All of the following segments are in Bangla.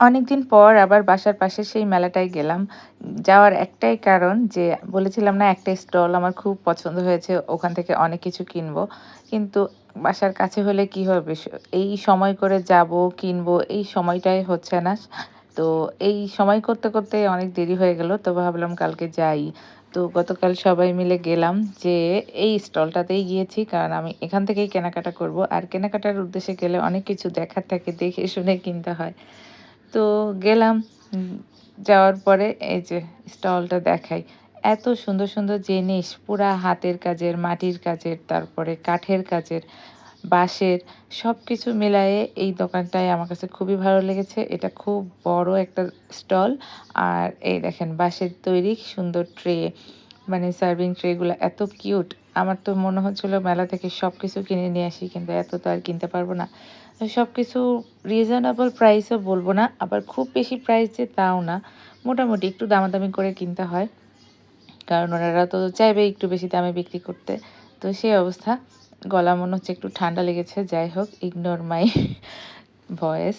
অনেকদিন পর আবার বাসার পাশে সেই মেলাটায় গেলাম। যাওয়ার একটাই কারণ যে বলেছিলাম না একটা স্টল আমার খুব পছন্দ হয়েছে। ওখান থেকে অনেক কিছু কিনবো। কিন্তু বাসার কাছে হলে কি হবে? এই সময় করে যাবো, কিনবো এই সময়টাই হচ্ছে না। তো এই সময় করতে, করতে অনেক দেরি হয়ে গেল। তো ভাবলাম কালকে যাই। তো গতকাল সবাই মিলে গেলাম যেয়ে এই স্টলটাতেই গিয়েছি। কারণ আমি এখান থেকেই কেনাকাটা করব। আর কেনাকাটার উদ্দেশ্যে গেলে অনেক কিছু দেখার থাকে, দেখে শুনে কিনতে হয়। তো গেলাম। উম যাওয়ার পরে এই যে স্টলটা দেখাই। এত সুন্দর, সুন্দর জিনিস পুরা হাতের কাজের, মাটির কাজের, তারপরে কাঠের কাজের, বাঁশের সবকিছু মিলায়ে এই দোকানটায় আমার কাছে খুবই ভালো লেগেছে। এটা খুব বড় একটা স্টল। আর এই দেখেন বাঁশের তৈরি সুন্দর ট্রে, মানে সার্ভিং ট্রে গুলা এত কিউট। আমার তো মনে হচ্ছিল মেলা থেকে সবকিছু কিনে নিয়ে আসি। কিন্তু এত তো আর কিনতে পারব না। তো সবকিছু রিজনেবল প্রাইসও বলব না, আবার খুব বেশি প্রাইস যে তাও না। মোটামুটি একটু দামাদামি করে কিনতে হয়। কারণ ওনারা তো চাইবে একটু বেশি দামে বিক্রি করতে। তো সেই অবস্থা। গলা মনে হচ্ছে একটু ঠান্ডা লেগেছে। যাই হোক, ইগনোর মাই ভয়েস।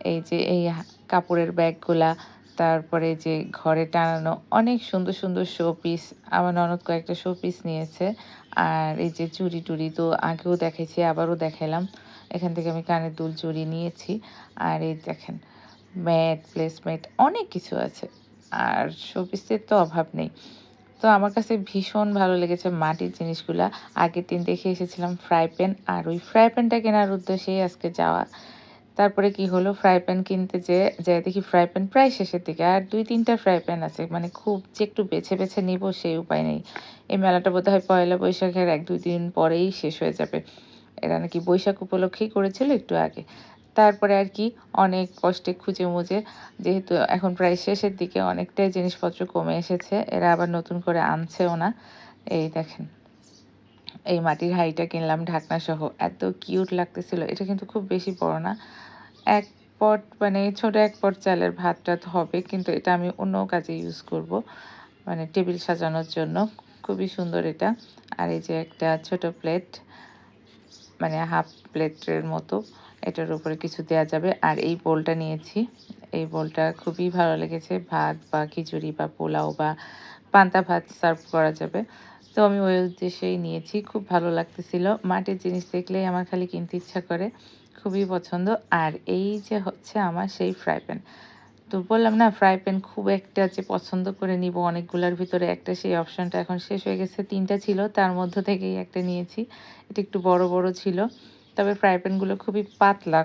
এই যে এই কাপড়ের ব্যাগগুলা, তারপরে যে ঘরে টানানো অনেক সুন্দর, সুন্দর শো পিস। আমার ননদ কয়েকটা শো পিস নিয়েছে। আর এই যে চুড়ি-টুড়ি তো আগেও দেখাইছি, আবারও দেখাইলাম। এখান থেকে আমি কানের দুল চুড়ি নিয়েছি। আর এই দেখেন ম্যাট, প্লেসম্যাট অনেক কিছু আছে। আর শো পিসের তো অভাব নেই। তো আমার কাছে ভীষণ ভালো লেগেছে মাটির জিনিসগুলা। আগের দিন দেখে এসেছিলাম ফ্রাই প্যান। আর ওই ফ্রাই প্যানটা কেনার উদ্দেশ্যেই আজকে যাওয়া। তারপরে কি হলো, ফ্রাই প্যান কিনতে যেয়ে দেখি ফ্রাই প্যান প্রায় শেষের দিকে। আর ২-৩ টা ফ্রাই প্যান আছে। মানে খুব যে একটু বেছে, বেছে নিবো সেই উপায় নেই। এই মেলাটা বোধহয় পহেলা বৈশাখের ১-২ দিন পরেই শেষ হয়ে যাবে। এরা নাকি বৈশাখ উপলক্ষেই করেছিল একটু আগে। তারপরে আর কি অনেক কষ্টে খুঁজে-মুজে, যেহেতু এখন প্রায় শেষের দিকে অনেকটাই জিনিসপত্র কমে এসেছে। এরা আবার নতুন করে আনছেও না। এই দেখেন, এই মাটির হাঁড়িটা কিনলাম ঢাকনাসহ। এত কিউট লাগতেছিল। এটা কিন্তু খুব বেশি বড় না। ১ পট মানে ছোট ১ পট চালের ভাত-টাত হবে। কিন্তু এটা আমি অন্য কাজে ইউজ করব। মানে টেবিল সাজানোর জন্য। খুবই সুন্দর এটা। আর এই যে একটা ছোট প্লেট, মানে হাফ প্লেটের মতো। এটার উপরে কিছু দেয়া যাবে। আর এই বোলটা নিয়েছি। এই বোলটা খুবই ভালো লেগেছে। ভাত বা খিচুড়ি বা পোলাও বা পান্তা ভাত সার্ভ করা যাবে। তো আমি ওই উদ্দেশ্যেই নিয়েছি। খুব ভালো লাগতেছিল। মাটির জিনিস দেখলেই আমার খালি কিনতে ইচ্ছা করে। খুবই পছন্দ। আর এই যে হচ্ছে আমার সেই ফ্রাই প্যান। তো বললাম না ফ্রাই প্যান খুব একটা যে পছন্দ করে নিবো অনেকগুলার ভিতরে একটা, সেই অপশনটা এখন শেষ হয়ে গেছে। ৩ টা ছিল, তার মধ্য থেকেই একটা নিয়েছি। এটা একটু বড়, বড় ছিল। তবে ফ্রাই প্যানগুলো খুবই পাতলা।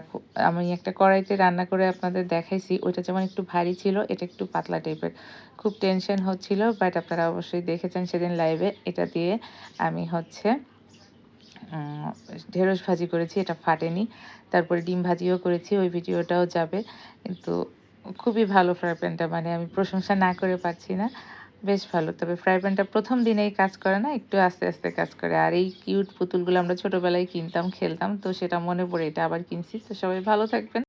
আমি একটা কড়াইতে রান্না করে আপনাদের দেখাইছি। ওইটা যেমন একটু ভারী ছিল, এটা একটু পাতলা টাইপের। খুব টেনশন হচ্ছিল, বাট আপনারা অবশ্যই দেখেছেন সেদিন লাইভে। এটা দিয়ে আমি হচ্ছে উম ঢেঁড়স ভাজি করেছি, এটা ফাটেনি। তারপরে ডিম ভাজিও করেছি, ওই ভিডিওটাও যাবে। কিন্তু খুবই ভালো ফ্রাই প্যানটা, মানে আমি প্রশংসা না করে পারছি না। বেশ ভালো। তবে ফ্রাই প্যানটা ১ম দিনেই কাজ করে না, একটু আস্তে, আস্তে কাজ করে। আর এই কিউট পুতুলগুলো আমরা ছোটবেলায় কিনতাম, খেলতাম। তো সেটা মনে পড়ে এটা আবার কিনছি। তো সবাই ভালো থাকবেন।